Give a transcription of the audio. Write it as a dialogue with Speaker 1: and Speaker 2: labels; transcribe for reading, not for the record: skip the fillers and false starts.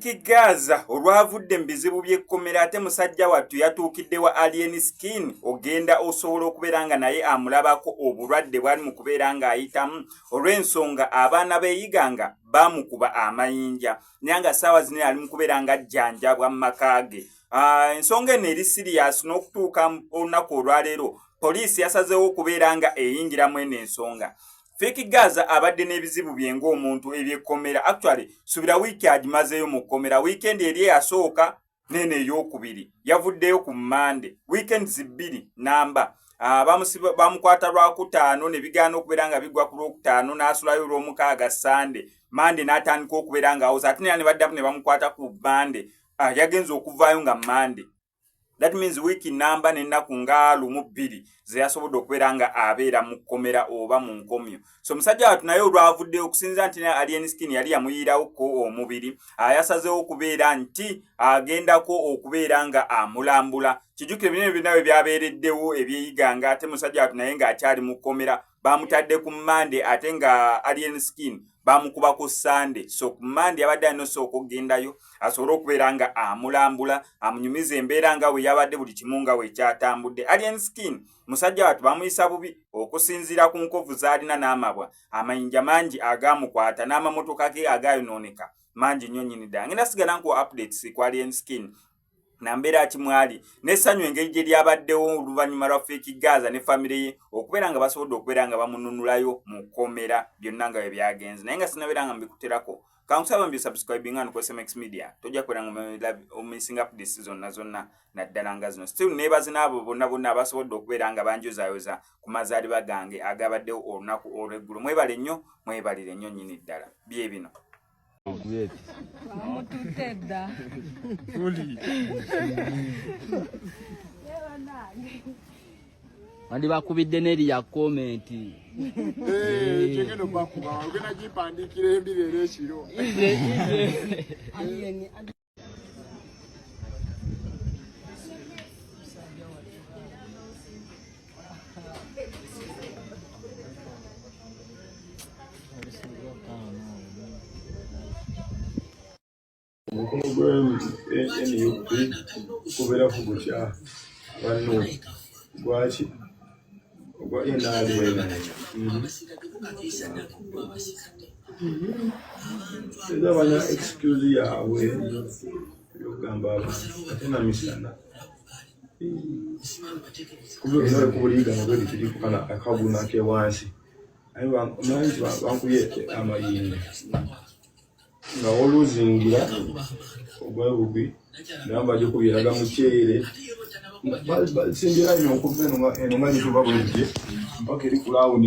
Speaker 1: Vicky Gaza olwavudde mu bizibu by'ekkomera ate musajja wattu yatuukidde wa Alien Skin ogenda osobola okubeera nga naye amulabako obulwadde bwali mu kubeera ng'ayitamu olw'ensonga abaana beeyiganga bamukuba amayinja naye nga ssaawa zino ali mu kubeera nga ajjanjabwa mu maka ge. Ensonga eno eri sirias n'okutuuka olunaku olwaleero poliisi yasazeewo okubeera nga eyingiramu eno ensonga. Vicky Gaza abadde n'ebizibu bye ng'omuntu ebyekkomera. Actually subira wiiki agimazeeyo mu kkomera. Weekend eri eyasooka nene ey'okubiri yavuddeyo ku Monday. Weekend zibbiri namba bamukwata Lwakutaano ne bigaana okubeera nga bigwa ku Lwokutaano n'asulayo Lwomukaaga Sunday. Monday n'atandika okubeera nga awoza ate ne baddamu ne bamukwata ku Monday. Yagenze okuvaayo nga Monday. That means wiki namba n'ennaku nga 12 ze yasobodde okubeera nga abeera mu kkomera oba mu nkomyo. So musajja wattu naye olwavudde okusinza nti Alien Skin yali yamuyiirawoko omubiri yasazeewo okubeera nti agendako okubeera nga amulambula. Kijjukire bino byonna bwe byabeereddewo ebyeyiganga ate musajja wattu naye ng'akyali mu kkomera bamutadde ku Monday ate nga Alien Skin bamukuba ku Sunday. So ku Monday abadde alina osooka okugendayo asobole okubeera nga amulambula amunyumiza embeera nga bwe yabadde buli kimu nga bwe kyatambudde. Alien Skin musajja wattu bamuyisa bubi okusinziira ku nkovu z'alina n'amabwa amayinja mangi agaamukwata n'amamotoka ge agaayonooneka mangi nnyo nnyini ddala. Ngenda sigala nku updates ku Alien Skin na mbeera kimwali n'essanyu engeri gye lyabaddewo oluvannyuma lwa Vicky Gaza ne famire ye okubeera nga basobodde okubeera nga bamununulayo mu kkomera byonna nga bwe byagenze. Naye nga sinabeera nga mbikuterako kankusaba mbi subscribing and ku SMX Media tojja kubeera nga omissing updates zonna naddala nga zino. Still neebaze n'abo bonna abasobodde okubeera nga banjozaayoza ku mazaalibwa gange agabaddewo olunaku olw'eggulu. Mwebale nnyo mwebalire nnyo nnyini ddala bye bino.
Speaker 2: Wandi bakubidde neri ya comment.
Speaker 3: Chengeno bakuba ogena gipandikira embirere ekiro. Kubera kugusha bano gwachi ogwa enali wena bana excuse yawe yogamba atena misana kubera kubuliga ngo biri kana akabuna ke wansi ayiwa manzi bankuyete amayinga nga oluzingira ogwabubi namba lyo kubiraga mukyere sinjira ino okuvena eno manyi tuba bulije mpaka eri kulaawo